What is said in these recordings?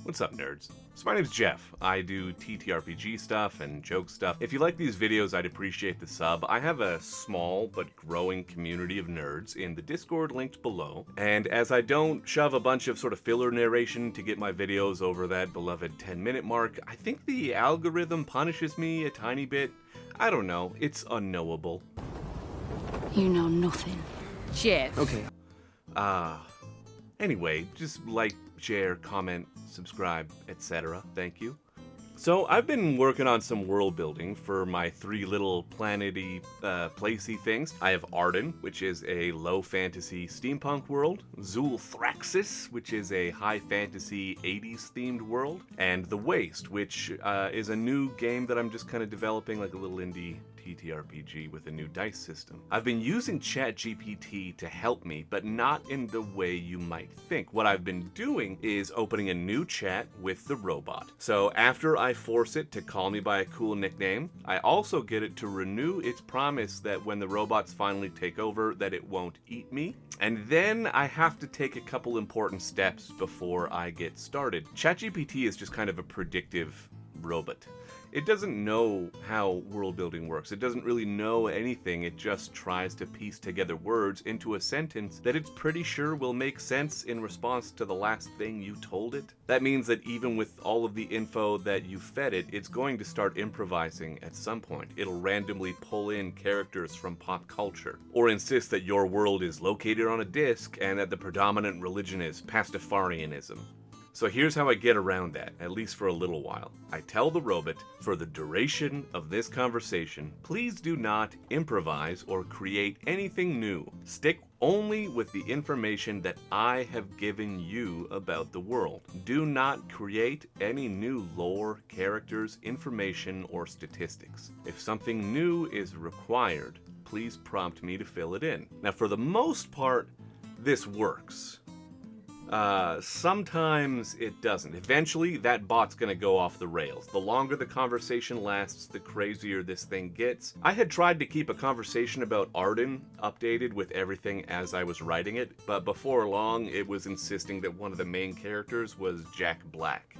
What's up, nerds? So my name's Jeff. I do ttrpg stuff and joke stuff. If you like these videos, I'd appreciate the sub. I have a small but growing community of nerds in the Discord linked below, and as I don't shove a bunch of sort of filler narration to get my videos over that beloved 10-minute mark, I think the algorithm punishes me a tiny bit. I don't know, it's unknowable. You know nothing. Jeff. Okay. Anyway, just like, share, comment, subscribe, etc. Thank you. So I've been working on some world building for my three little planety, placey things. I have Arden, which is a low fantasy steampunk world, Zulthraxis, which is a high fantasy 80s themed world, and The Waste, which is a new game that I'm just kind of developing, like a little indie ttrpg with a new dice system. I've been using ChatGPT to help me, but not in the way you might think. What I've been doing is opening a new chat with the robot. So after I force it to call me by a cool nickname, I also get it to renew its promise that when the robots finally take over, that it won't eat me. And then I have to take a couple important steps before I get started. ChatGPT is just kind of a predictive robot. It doesn't know how world building works. It doesn't really know anything. It just tries to piece together words into a sentence that it's pretty sure will make sense in response to the last thing you told it. That means that even with all of the info that you fed it, it's going to start improvising at some point. It'll randomly pull in characters from pop culture, or insist that your world is located on a disc and that the predominant religion is Pastafarianism. So here's how I get around that, at least for a little while. I tell the robot, for the duration of this conversation, please do not improvise or create anything new. Stick only with the information that I have given you about the world. Do not create any new lore, characters, information, or statistics. If something new is required, please prompt me to fill it in. Now, for the most part, this works. Sometimes it doesn't. Eventually, that bot's gonna go off the rails. The longer the conversation lasts, the crazier this thing gets. I had tried to keep a conversation about Arden updated with everything as I was writing it, but before long, it was insisting that one of the main characters was Jack Black.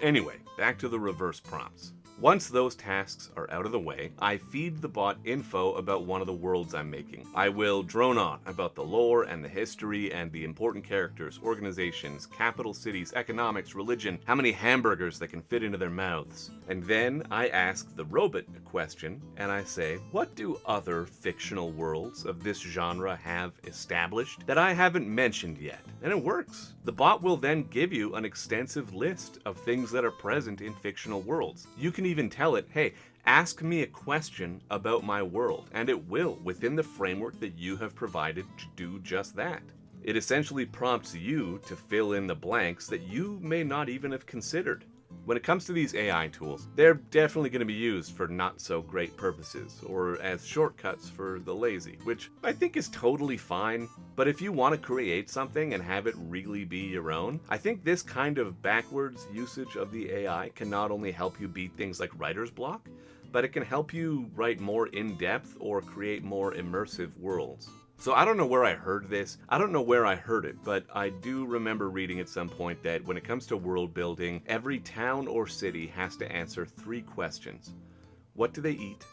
Anyway, back to the reverse prompts. Once those tasks are out of the way, I feed the bot info about one of the worlds I'm making. I will drone on about the lore and the history and the important characters, organizations, capital cities, economics, religion, how many hamburgers they can fit into their mouths. And then I ask the robot a question, and I say, what do other fictional worlds of this genre have established that I haven't mentioned yet? And it works. The bot will then give you an extensive list of things that are present in fictional worlds. You can even tell it, hey, ask me a question about my world, and it will, within the framework that you have provided, to do just that. It essentially prompts you to fill in the blanks that you may not even have considered. When it comes to these AI tools, they're definitely going to be used for not so great purposes, or as shortcuts for the lazy, which I think is totally fine. But if you want to create something and have it really be your own, I think this kind of backwards usage of the AI can not only help you beat things like writer's block, but it can help you write more in-depth or create more immersive worlds. So I don't know where I heard this, I don't know where I heard it, but I do remember reading at some point that when it comes to world building, every town or city has to answer 3 questions. What do they eat?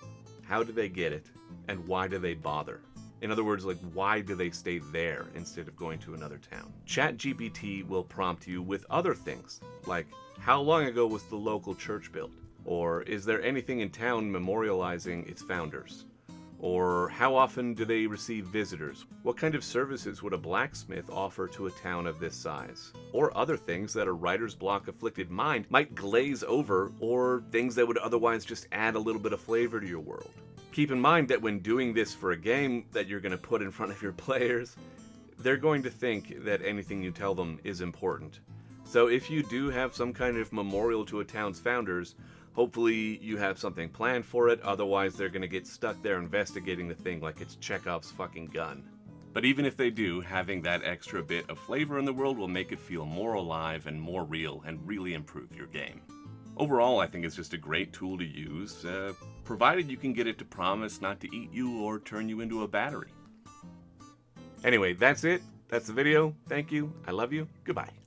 How do they get it? And why do they bother? In other words, like, why do they stay there instead of going to another town? ChatGPT will prompt you with other things, like, how long ago was the local church built? Or is there anything in town memorializing its founders? Or how often do they receive visitors? What kind of services would a blacksmith offer to a town of this size? Or other things that a writer's block afflicted mind might glaze over, or things that would otherwise just add a little bit of flavor to your world. Keep in mind that when doing this for a game that you're going to put in front of your players, they're going to think that anything you tell them is important. So if you do have some kind of memorial to a town's founders, hopefully you have something planned for it, otherwise they're gonna get stuck there investigating the thing like it's Chekhov's fucking gun. But even if they do, having that extra bit of flavor in the world will make it feel more alive and more real and really improve your game. Overall, I think it's just a great tool to use, provided you can get it to promise not to eat you or turn you into a battery. Anyway, that's it. That's the video. Thank you. I love you. Goodbye.